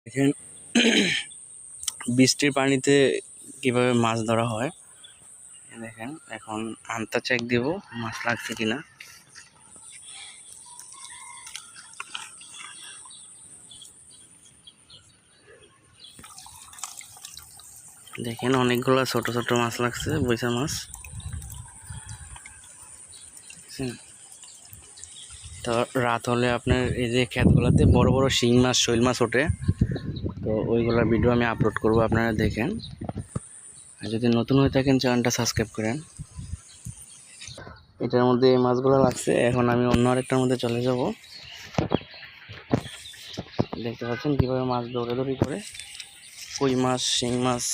দেখেন বৃষ্টির পানিতে কিভাবে মাছ ধরা হয়। দেখেন এখন আনতা চেক দিব মাছ লাগছে কিনা। দেখেন অনেকগুলো ছোট ছোট মাছ লাগছে, বৈশা মাছ। তো রাত হলে আপনার এই যে ক্ষেতগুলোতে বড় বড় শিং মাছ, শৈল মাছ ওঠে। তো ওইগুলোর ভিডিও আমি আপলোড করব, আপনারা দেখেন। আর যদি নতুন হয়ে থাকেন চ্যানেলটা সাবস্ক্রাইব করেন। এটার মধ্যে এই মাছগুলো লাগছে। এখন আমি অন্য আরেকটার মধ্যে চলে যাব। দেখতে পাচ্ছেন কীভাবে মাছ দৌড়াদৌড়ি করে। কই মাছ, শিং মাছ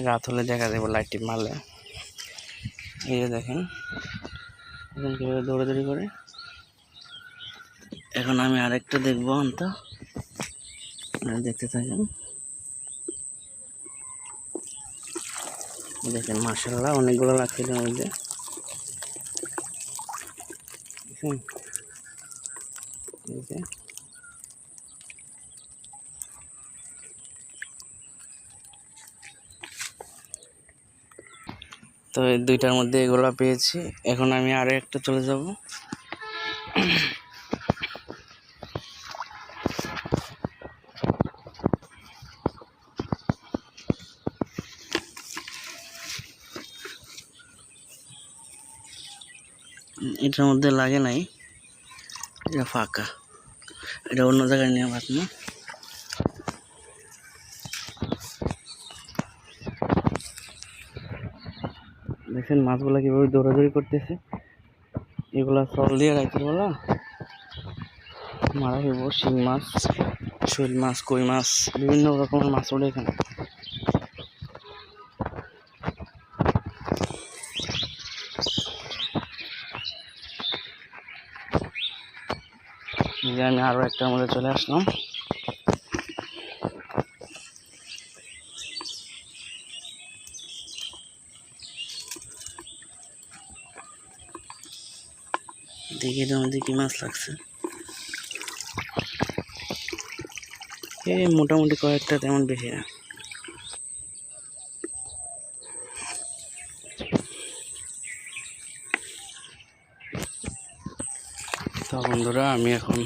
রাত হলে দেখা যাবে লাইট টিপ মারলে। এই যে দেখেন এখন কীভাবে দৌড়াদৌড়ি করে। এখন আমি আরেকটা দেখবো, অন্ত দেখতে থাকেন। দেখেন মাশাআল্লাহ অনেকগুলো লাগছে এর মধ্যে। তো এই দুইটার মধ্যে এগুলো পেয়েছি। এখন আমি আরো একটা চলে যাব। এটার মধ্যে লাগে নাই, এটা ফাঁকা। এটা অন্য জায়গায় নিয়ে ভাত না। দেখেন মাছগুলা কিভাবে দৌড়াদৌড়ি করতেছে। এগুলা চল দিয়ে রাখতে বলা মারা হইব। শিং মাছ, শৈল মাছ, কই মাছ, বিভিন্ন রকমের মাছ ওঠে এখানে। আমি আরো একটার মধ্যে চলে আসলাম। দেখি এটার মধ্যে কি মাছ লাগছে। এই মোটামুটি কয়েকটা, তেমন বেশি না। তো বন্ধুরা আমি এখন